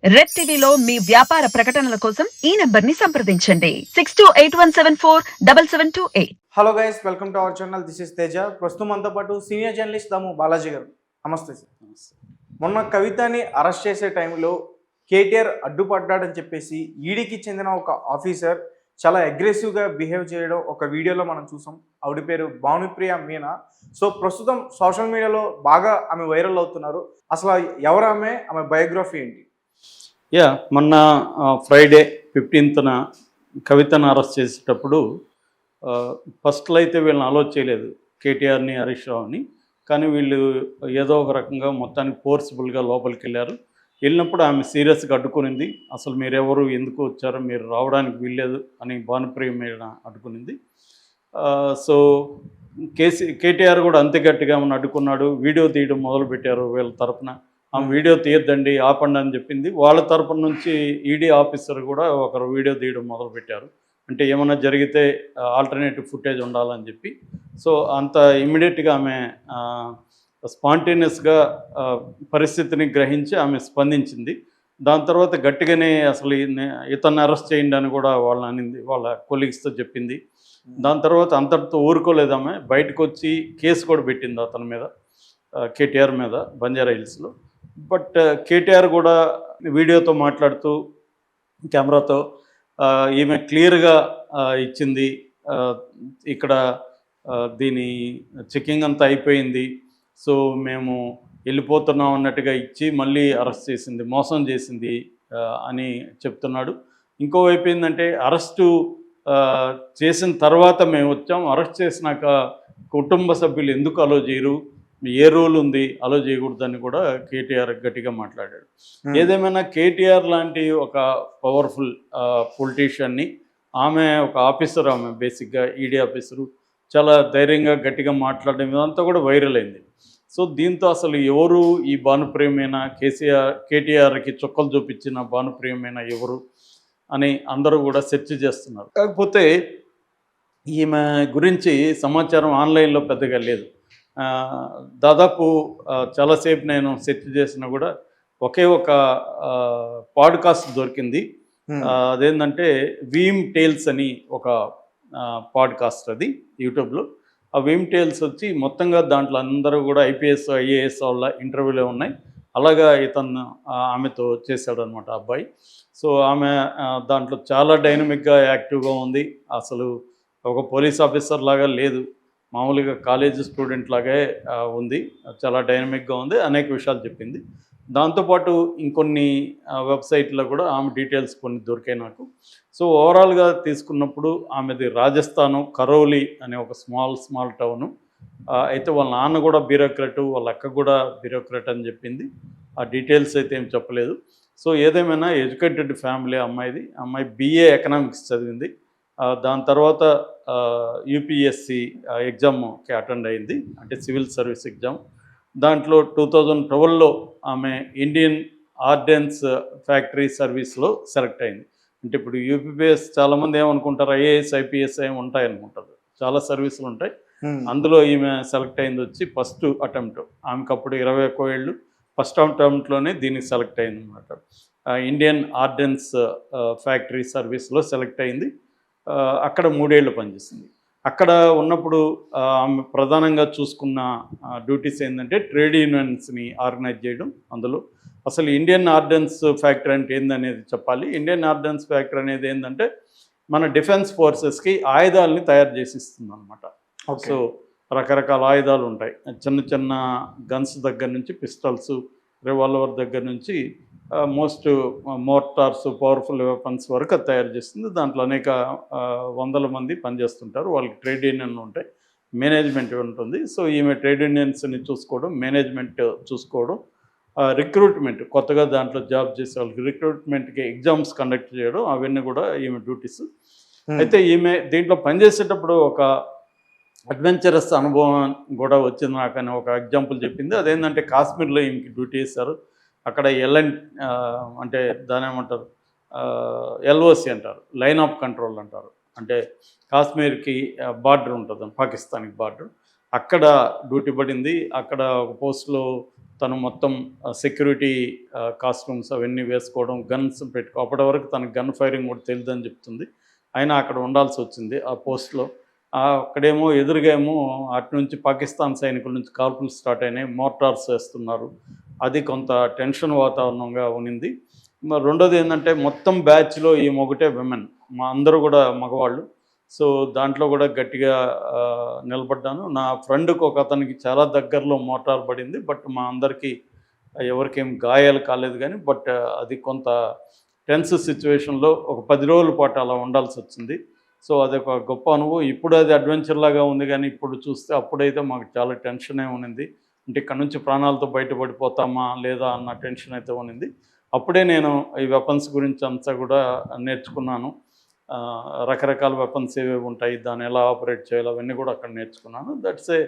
Red టీవీలో మీ వ్యాపార ప్రకటనల కోసం ఈ నంబర్ ని సంప్రదించండి 6281747728. Hello guys, welcome to our channel. This is Teja. ప్రస్తుతం మనతో పాటు సీనియర్ జర్నలిస్ట్ దాము బాలాజీ గారు. నమస్తే సార్. మొన్న కవితని అరెస్ట్ చేసే టైంలో కేటీఆర్ అడ్డుపడ్డాడని చెప్పేసి ఈడీకి చెందిన ఒక ఆఫీసర్ చాలా అగ్రెసివ్గా బిహేవ్ చేయడం ఒక వీడియోలో మనం చూసాం. ఆవిడ పేరు భానుప్రియ మీనా. సో ప్రస్తుతం సోషల్ మీడియాలో బాగా ఆమె వైరల్ అవుతున్నారు. అసలు ఎవరు ఆమె బయోగ్రఫీ ఏంటి? మొన్న ఫ్రైడే 15న కవితను అరెస్ట్ చేసేటప్పుడు ఫస్ట్లో అయితే వీళ్ళని అలో చేయలేదు, కేటీఆర్ని హరీష్ రావుని. కానీ వీళ్ళు ఏదో ఒక రకంగా మొత్తానికి ఫోర్స్ఫుల్గా లోపలికి వెళ్ళారు. వెళ్ళినప్పుడు ఆమె సీరియస్గా అడ్డుకునింది. అసలు మీరెవరు, ఎందుకు వచ్చారో, మీరు రావడానికి వీల్లేదు అని భానుప్రియ మీద అడ్డుకునింది. సో కేటీఆర్ కూడా అంతే గట్టిగా ఆమెను అడ్డుకున్నాడు. వీడియో తీయడం మొదలుపెట్టారు వీళ్ళ తరపున. ఆ వీడియో తీయద్దండి, ఆపండి అని చెప్పింది. వాళ్ళ తరపున నుంచి ఈడీ ఆఫీసర్ కూడా ఒకరు వీడియో తీయడం మొదలుపెట్టారు. అంటే ఏమైనా జరిగితే ఆల్టర్నేటివ్ ఫుటేజ్ ఉండాలని చెప్పి. సో అంత ఇమ్మీడియట్గా ఆమె స్పాంటేనియస్గా పరిస్థితిని గ్రహించి ఆమె స్పందించింది. దాని తర్వాత గట్టిగానే అసలు ఇతన్ని అరెస్ట్ చేయండి అని కూడా వాళ్ళని అనింది, వాళ్ళ కొలీగ్స్తో చెప్పింది. దాని తర్వాత అంతటితో ఊరుకోలేదు ఆమె, బయటకు వచ్చి కేసు కూడా పెట్టింది అతని మీద, కేటీఆర్ మీద, బంజారా హిల్స్లో. బట్ కేటీఆర్ కూడా వీడియోతో మాట్లాడుతూ కెమెరాతో ఈమె క్లియర్గా ఇచ్చింది, ఇక్కడ దీని చెకింగ్ అంతా అయిపోయింది, సో మేము వెళ్ళిపోతున్నాం అన్నట్టుగా ఇచ్చి మళ్ళీ అరెస్ట్ చేసింది, మోసం చేసింది అని చెప్తున్నాడు. ఇంకోవైపు ఏంటంటే అరెస్టు చేసిన తర్వాత మేము వచ్చాం, అరెస్ట్ చేసినాక కుటుంబ సభ్యులు ఎందుకు అలో చేయరు, ఏ రూల్ ఉంది అలో చేయకూడదని కూడా కేటీఆర్ గట్టిగా మాట్లాడాడు. ఏదేమైనా కేటీఆర్ లాంటి ఒక పవర్ఫుల్ పొలిటీషియన్ని, ఆమె ఒక ఆఫీసర్, ఆమె బేసిక్గా ఈడీ ఆఫీసరు, చాలా ధైర్యంగా గట్టిగా మాట్లాడడం ఇదంతా కూడా వైరల్ అయింది. సో దీంతో అసలు ఎవరు ఈ భానుప్రియమైన, కేటీఆర్కి చుక్కలు చూపించిన భానుప్రియమైన ఎవరు అని అందరూ కూడా సెర్చ్ చేస్తున్నారు. కాకపోతే ఈమె గురించి సమాచారం ఆన్లైన్లో పెద్దగా లేదు. దాదాపు చాలాసేపు నేను సెర్చ్ చేసినా కూడా ఒకే ఒక పాడ్కాస్ట్ దొరికింది. అదేంటంటే వీమ్ టేల్స్ అని ఒక పాడ్కాస్ట్, అది యూట్యూబ్లో. ఆ వీమ్ టేల్స్ వచ్చి మొత్తంగా దాంట్లో అందరూ కూడా ఐపీఎస్ ఐఏఎస్ వాళ్ళ ఇంటర్వ్యూలే ఉన్నాయి. అలాగా ఇతను ఆమెతో చేశాడు అనమాట అబ్బాయి. సో ఆమె దాంట్లో చాలా డైనమిక్గా యాక్టివ్గా ఉంది. అసలు ఒక పోలీస్ ఆఫీసర్ లాగా లేదు, మామూలుగా కాలేజ్ స్టూడెంట్ లాగే ఉంది, చాలా డైనమిక్గా ఉంది, అనేక విషయాలు చెప్పింది. దాంతోపాటు ఇంకొన్ని వెబ్సైట్లో కూడా ఆమె డీటెయిల్స్ కొన్ని దొరికాయి నాకు. సో ఓవరాల్గా తీసుకున్నప్పుడు ఆమెది రాజస్థాను, కరౌలి అనే ఒక స్మాల్ టౌను. అయితే వాళ్ళ నాన్న కూడా బ్యూరోక్రాటు, వాళ్ళ అక్క కూడా బ్యూరోక్రాట్ అని చెప్పింది. ఆ డీటెయిల్స్ అయితే ఏం చెప్పలేదు. సో ఏదేమైనా ఎడ్యుకేటెడ్ ఫ్యామిలీ అమ్మాయిది. అమ్మాయి BA ఎకనామిక్స్ చదివింది. దాని తర్వాత యూపీఎస్సి ఎగ్జామ్కి అటెండ్ అయింది, అంటే సివిల్ సర్వీస్ ఎగ్జామ్. దాంట్లో 2012లో ఆమె ఇండియన్ ఆర్డినెన్స్ ఫ్యాక్టరీ సర్వీస్లో సెలెక్ట్ అయింది. అంటే ఇప్పుడు యూపీపీఎస్ చాలామంది ఏమనుకుంటారు, ఐఏఎస్ ఐపీఎస్ ఏమి ఉంటాయి అనుకుంటారు, చాలా సర్వీసులు ఉంటాయి. అందులో ఈమె సెలెక్ట్ అయింది వచ్చి ఫస్ట్ అటెంప్ట్. ఆమెకు అప్పుడు 21 ఏళ్ళు. ఫస్ట్ అటెంప్ట్లోనే దీనికి సెలెక్ట్ అయింది అనమాట. ఇండియన్ ఆర్డినెన్స్ ఫ్యాక్టరీ సర్వీస్లో సెలెక్ట్ అయింది. అక్కడ 3 ఏళ్ళు పనిచేసింది. అక్కడ ఉన్నప్పుడు ఆమె ప్రధానంగా చూసుకున్న డ్యూటీస్ ఏంటంటే ట్రేడ్ యూనియన్స్ని ఆర్గనైజ్ చేయడం. అందులో అసలు ఇండియన్ ఆర్డినెన్స్ ఫ్యాక్టరీ అంటే ఏందనేది చెప్పాలి. ఇండియన్ ఆర్డినెన్స్ ఫ్యాక్టరీ అనేది ఏంటంటే మన డిఫెన్స్ ఫోర్సెస్కి ఆయుధాలని తయారు చేసి ఇస్తుంది అనమాట. సో రకరకాల ఆయుధాలు ఉంటాయి, చిన్న చిన్న గన్స్ దగ్గర నుంచి పిస్టల్స్, రివాల్వర్ దగ్గర నుంచి మోస్ట్ మోర్టార్స్, పవర్ఫుల్ వెపన్స్ వరకు అది తయారు చేస్తుంది. దాంట్లో అనేక వందల మంది పనిచేస్తుంటారు. వాళ్ళకి ట్రేడ్ యూనియన్లు ఉంటాయి, మేనేజ్మెంట్ ఉంటుంది. సో ఈమె ట్రేడ్ యూనియన్స్ని చూసుకోవడం, మేనేజ్మెంట్ చూసుకోవడం, రిక్రూట్మెంట్, కొత్తగా దాంట్లో జాబ్ చేసే వాళ్ళకి రిక్రూట్మెంట్కి ఎగ్జామ్స్ కండక్ట్ చేయడం, అవన్నీ కూడా ఈమె డ్యూటీస్. అయితే ఈమె దీంట్లో పనిచేసేటప్పుడు ఒక అడ్వెంచరస్ అనుభవం కూడా వచ్చింది నాకని ఒక ఎగ్జాంపుల్ చెప్పింది. అదేంటంటే కాశ్మీర్లో ఈమెకి డ్యూటీ చేశారు. అక్కడ అంటే దాని ఏమంటారు, LOC అంటారు, లైన్ ఆఫ్ కంట్రోల్ అంటారు. అంటే కాశ్మీర్కి బార్డర్ ఉంటుంది, పాకిస్తాన్కి బార్డర్. అక్కడ డ్యూటీ పడింది. అక్కడ ఒక పోస్ట్లో తను మొత్తం సెక్యూరిటీ కాస్ట్యూమ్స్ అవన్నీ వేసుకోవడం, గన్స్ అప్పటి వరకు తనకు గన్ ఫైరింగ్ కూడా తెలియదని చెప్తుంది. అయినా అక్కడ ఉండాల్సి వచ్చింది ఆ పోస్ట్లో. అక్కడేమో ఎదురుగా ఏమో అటు నుంచి పాకిస్తాన్ సైనికుల నుంచి కాల్పులు స్టార్ట్ అయినాయి, మోటార్స్ వేస్తున్నారు. అది కొంత టెన్షన్ వాతావరణంగా ఉన్నింది. మరి రెండోది ఏంటంటే మొత్తం బ్యాచ్లో ఈ ఒకటే విమెన్, మా అందరూ కూడా మగవాళ్ళు. సో దాంట్లో కూడా గట్టిగా నిలబడ్డాను. నా ఫ్రెండ్కి ఒక అతనికి చాలా దగ్గరలో మోటార్ పడింది, బట్ మా అందరికీ ఎవరికేం గాయాలు కాలేదు. కానీ బట్ అది కొంత టెన్స్ సిచ్యువేషన్లో ఒక 10 రోజుల పాటు అలా ఉండాల్సి వచ్చింది. సో అదొక గొప్ప అనుభవం. ఇప్పుడు అది అడ్వెంచర్ లాగా ఉంది, కానీ ఇప్పుడు చూస్తే అప్పుడైతే మాకు చాలా టెన్షనే ఉన్నింది. అంటే ఇక్కడ నుంచి ప్రాణాలతో బయటపడిపోతామా లేదా అన్న టెన్షన్ అయితే ఉన్నింది. అప్పుడే నేను ఈ వెపన్స్ గురించి అంతా కూడా నేర్చుకున్నాను. రకరకాల వెపన్స్ ఏవేవి ఉంటాయి, దాన్ని ఎలా ఆపరేట్ చేయాలి, అవన్నీ కూడా అక్కడ నేర్చుకున్నాను. దట్స్ ఏ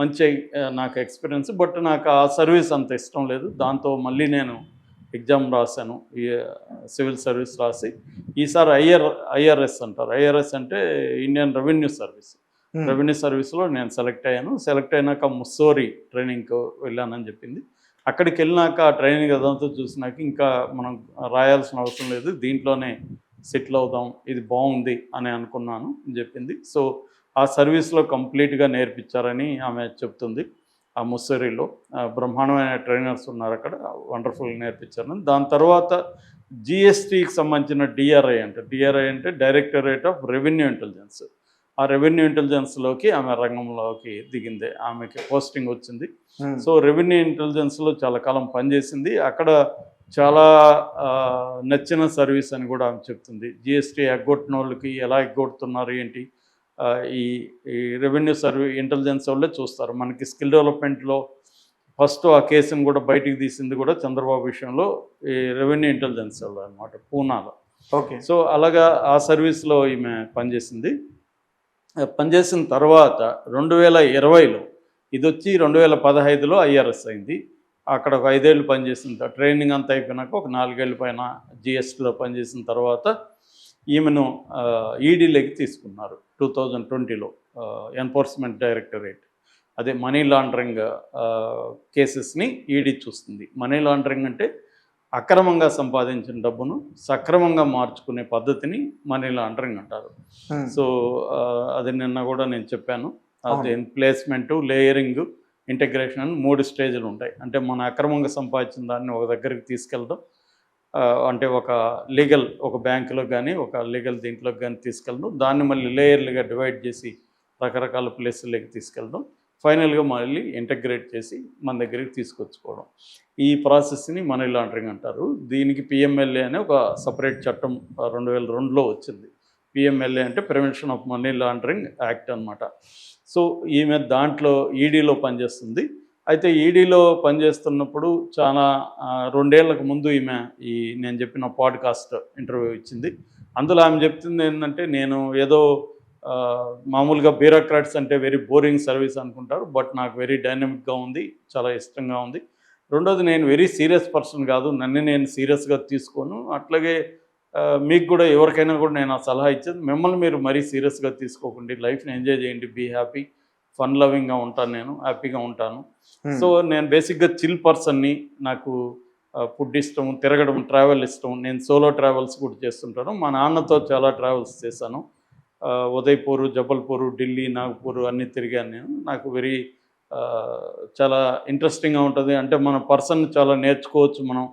మంచి నాకు ఎక్స్పీరియన్స్. బట్ నాకు ఆ సర్వీస్ అంత ఇష్టం లేదు. దాంతో మళ్ళీ నేను ఎగ్జామ్ రాశాను, ఈ సివిల్ సర్వీస్ రాసి ఈసారి ఐఆర్ఎస్ అంటారు. ఐఆర్ఎస్ అంటే ఇండియన్ రెవెన్యూ సర్వీస్. రెవెన్యూ సర్వీస్లో నేను సెలెక్ట్ అయ్యాను. సెలెక్ట్ అయినాక ముస్సోరీ ట్రైనింగ్కి వెళ్ళానని చెప్పింది. అక్కడికి వెళ్ళినాక ఆ ట్రైనింగ్ అదంతా చూసినాక ఇంకా మనం రాయాల్సిన అవసరం లేదు, దీంట్లోనే సెటిల్ అవుదాం, ఇది బాగుంది అని అనుకున్నాను అని చెప్పింది. సో ఆ సర్వీస్లో కంప్లీట్గా నేర్పించారని ఆమె చెప్తుంది. ఆ ముస్సరీలో బ్రహ్మాండమైన ట్రైనర్స్ ఉన్నారు అక్కడ, వండర్ఫుల్గా నేర్పించారు. దాని తర్వాత జిఎస్టీకి సంబంధించిన డిఆర్ఐ అంటే డైరెక్టరేట్ ఆఫ్ రెవెన్యూ ఇంటెలిజెన్స్. ఆ రెవెన్యూ ఇంటెలిజెన్స్లోకి ఆమె రంగంలోకి దిగింది, ఆమెకి పోస్టింగ్ వచ్చింది. సో రెవెన్యూ ఇంటెలిజెన్స్లో చాలా కాలం పనిచేసింది. అక్కడ చాలా నచ్చిన సర్వీస్ అని కూడా ఆమె చెప్తుంది. జిఎస్టీ ఎగ్గొట్టిన వాళ్ళకి ఎలా ఎగ్గొడుతున్నారు ఏంటి, ఈ రెవెన్యూ ఇంటెలిజెన్స్ వాళ్ళే చూస్తారు. మనకి స్కిల్ డెవలప్మెంట్లో ఫస్ట్ ఆ కేసును కూడా బయటికి తీసింది కూడా చంద్రబాబు విషయంలో ఈ రెవెన్యూ ఇంటెలిజెన్స్ వాళ్ళు అనమాట, పూనాలో. ఓకే. సో అలాగా ఆ సర్వీస్లో ఈమె పనిచేసింది. పనిచేసిన తర్వాత 2020లో ఇది వచ్చి 2015లో ఐఆర్ఎస్ అయింది. అక్కడ ఒక 5 ఏళ్ళు పనిచేసిన ట్రైనింగ్ అంతా అయిపోయినాక ఒక 4 ఏళ్ళ పైన జిఎస్టీలో పనిచేసిన తర్వాత ఈమెను ఈడీలోకి తీసుకున్నారు 2020లో. ఎన్ఫోర్స్మెంట్ డైరెక్టరేట్, అదే మనీ లాండరింగ్ కేసెస్ని ఈడీ చూస్తుంది. మనీ లాండరింగ్ అంటే అక్రమంగా సంపాదించిన డబ్బును సక్రమంగా మార్చుకునే పద్ధతిని మనీ లాండరింగ్ అంటారు. సో అది నిన్న కూడా నేను చెప్పాను. అది ప్లేస్మెంటు, లేయరింగ్, ఇంటిగ్రేషన్ అని 3 స్టేజ్లు ఉంటాయి. అంటే మన అక్రమంగా సంపాదించిన దాన్ని ఒక దగ్గరికి తీసుకెళ్ళడం, అంటే ఒక బ్యాంకులో కానీ ఒక లీగల్ దీంట్లోకి కానీ తీసుకెళ్ళడం, దాన్ని మళ్ళీ లేయర్లుగా డివైడ్ చేసి రకరకాల ప్లేసులకి తీసుకెళ్ళడం, ఫైనల్గా మళ్ళీ ఇంటగ్రేట్ చేసి మన దగ్గరికి తీసుకొచ్చుకోవడం. ఈ ప్రాసెస్ని మనీ లాండరింగ్ అంటారు. దీనికి పిఎంఎల్ఏ అనే ఒక సపరేట్ చట్టం 2002లో వచ్చింది. పిఎంఎల్ఏ అంటే prevention of money laundering act అనమాట. సో ఈమె దాంట్లో ఈడీలో పనిచేస్తుంది. అయితే ఈడీలో పనిచేస్తున్నప్పుడు చాలా 2 ఏళ్లకు ముందు ఈమె నేను చెప్పిన పాడ్కాస్ట్ ఇంటర్వ్యూ ఇచ్చింది. అందులో ఆమె చెప్తుంది ఏంటంటే, నేను ఏదో మామూలుగా బ్యూరోక్రాట్స్ అంటే వెరీ బోరింగ్ సర్వీస్ అనుకుంటారు, బట్ నాకు వెరీ డైనమిక్గా ఉంది, చాలా ఇష్టంగా ఉంది. రెండోది, నేను వెరీ సీరియస్ పర్సన్ కాదు, నన్ను నేను సీరియస్గా తీసుకోను. అట్లాగే మీకు కూడా ఎవరికైనా కూడా నేను ఆ సలహా ఇచ్చేది, మిమ్మల్ని మీరు మరీ సీరియస్గా తీసుకోకండి, లైఫ్ని ఎంజాయ్ చేయండి, బీ హ్యాపీ, ఫన్ లవింగ్గా ఉంటాను, నేను హ్యాపీగా ఉంటాను. సో నేను బేసిక్గా చిల్ పర్సన్ని, నాకు ఫుడ్ ఇష్టం, తిరగడం, ట్రావెల్ ఇష్టం. నేను సోలో ట్రావెల్స్ కూడా చేస్తుంటాను. మా నాన్నతో చాలా ట్రావెల్స్ చేశాను. ఉదయ్పూర్, జబల్పూర్, ఢిల్లీ, నాగపూర్ అన్నీ తిరిగాను నేను. నాకు చాలా ఇంట్రెస్టింగ్గా ఉంటుంది. అంటే మన పర్సన్ చాలా నేర్చుకోవచ్చు, మనం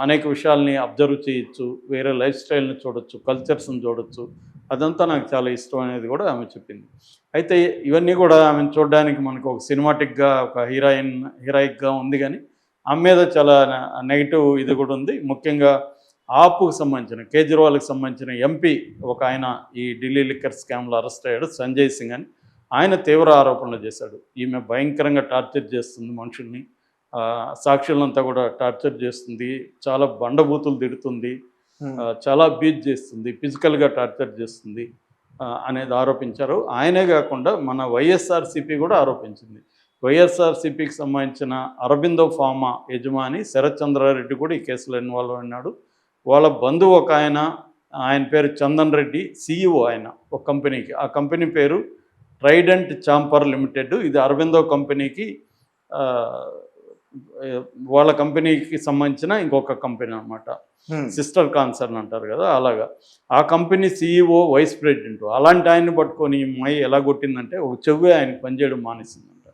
అనేక విషయాల్ని అబ్జర్వ్ చేయొచ్చు, వేరే లైఫ్ స్టైల్ని చూడొచ్చు, కల్చర్స్ని చూడొచ్చు. అదంతా నాకు చాలా ఇష్టం అనేది కూడా ఆమె చెప్పింది. అయితే ఇవన్నీ కూడా ఆమెను చూడడానికి మనకు ఒక సినిమాటిక్గా, ఒక హీరాయిక్గా ఉంది, కానీ ఆమె మీద చాలా నెగిటివ్ ఇది కూడా ఉంది. ముఖ్యంగా ఆపుకు సంబంధించిన, కేజ్రీవాల్కి సంబంధించిన ఎంపీ ఒక ఆయన ఈ ఢిల్లీ లిక్కర్ స్కామ్లో అరెస్ట్ అయ్యాడు, సంజయ్ సింగ్ అని. ఆయన తీవ్ర ఆరోపణలు చేశాడు. ఈమె భయంకరంగా టార్చర్ చేస్తుంది మనుషుల్ని, సాక్షులంతా కూడా టార్చర్ చేస్తుంది, చాలా బండబూతులు తిడుతుంది, చాలా అబ్యూజ్ చేస్తుంది, ఫిజికల్గా టార్చర్ చేస్తుంది అనేది ఆరోపించారు. ఆయనే కాకుండా మన వైఎస్ఆర్సీపీ కూడా ఆరోపించింది. వైఎస్ఆర్సీపీకి సంబంధించిన అరబిందో ఫార్మా యజమాని శరత్ చంద్రారెడ్డి కూడా ఈ కేసులో ఇన్వాల్వ్ అయినాడు. వాళ్ళ బంధువు ఒక ఆయన పేరు చందన్ రెడ్డి, CEO ఆయన ఒక కంపెనీకి. ఆ కంపెనీ పేరు ట్రైడెంట్ చాంపర్ లిమిటెడ్. ఇది అరబిందో కంపెనీకి వాళ్ళ కంపెనీకి సంబంధించిన ఇంకొక కంపెనీ అనమాట, సిస్టర్ కాన్సర్న్ అంటారు కదా, అలాగా ఆ కంపెనీ CEO వైస్ ప్రెసిడెంట్. అలాంటి ఆయన్ని పట్టుకొని ఈ అమ్మాయి ఎలా కొట్టిందంటే ఒక చెవ్వే ఆయనకి పనిచేయడం మానేసిందంట.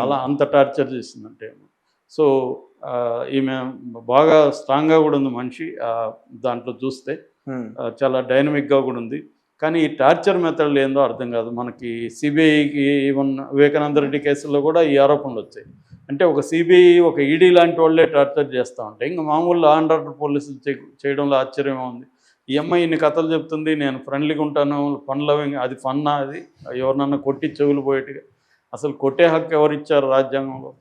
అలా అంత టార్చర్ చేసిందంటే. సో ఈమె బాగా స్ట్రాంగ్గా కూడా ఉంది మనిషి, దాంట్లో చూస్తే చాలా డైనమిక్గా కూడా ఉంది. కానీ ఈ టార్చర్ మెథడ్లు ఏందో అర్థం కాదు మనకి. సిబిఐకి ఈవెన్ వివేకానంద రెడ్డి కేసుల్లో కూడా ఈ ఆరోపణలు వచ్చాయి. అంటే ఒక సిబిఐ ఒక ఈడీ లాంటి వాళ్ళే టార్చర్ చేస్తూ ఉంటాయి, ఇంకా మామూలు లా అండ్ ఆర్డర్ పోలీసులు చేయడంలో ఆశ్చర్యమే ఉంది. ఈ అమ్మాయి ఇన్ని కథలు చెప్తుంది, నేను ఫ్రెండ్లీగా ఉంటాను, ఫన్ లవింగ్, అది ఫన్నా? అది ఎవరినన్నా కొట్టి చెవులు పోయేట్టుగా? అసలు కొట్టే హక్కు ఎవరిచ్చారు రాజ్యాంగంలో?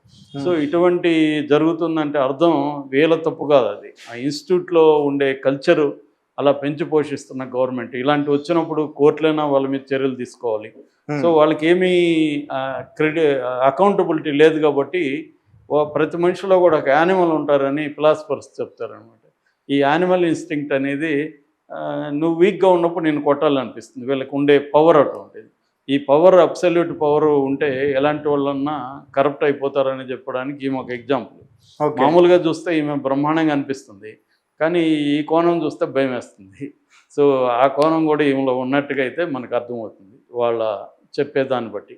సో ఇటువంటి జరుగుతుందంటే అర్థం వీళ్ళ తప్పు కాదు, అది ఆ ఇన్స్టిట్యూట్లో ఉండే కల్చరు అలా పెంచి పోషిస్తున్న గవర్నమెంట్. ఇలాంటి వచ్చినప్పుడు కోర్టులైనా వాళ్ళ మీద చర్యలు తీసుకోవాలి. సో వాళ్ళకి ఏమీ అకౌంటబిలిటీ లేదు కాబట్టి ప్రతి మనిషిలో కూడా ఒక యానిమల్ ఉంటారని ఫిలాసఫర్స్ చెప్తారనమాట. ఈ యానిమల్ ఇన్స్టింక్ట్ అనేది నువ్వు వీక్గా ఉన్నప్పుడు నేను కొట్టాలనిపిస్తుంది. వీళ్ళకి ఉండే పవర్ అటువంటిది. ఈ పవర్, అబ్సల్యూట్ పవర్ ఉంటే ఎలాంటి వాళ్ళన్నా కరప్ట్ అయిపోతారని చెప్పడానికి ఈమె ఒక ఎగ్జాంపుల్. మామూలుగా చూస్తే ఈమె బ్రహ్మాండంగా అనిపిస్తుంది, కానీ ఈ కోణం చూస్తే భయం వేస్తుంది. సో ఆ కోణం కూడా ఈమెలో ఉన్నట్టుగా అయితే మనకు అర్థమవుతుంది వాళ్ళ చెప్పేదాన్ని బట్టి.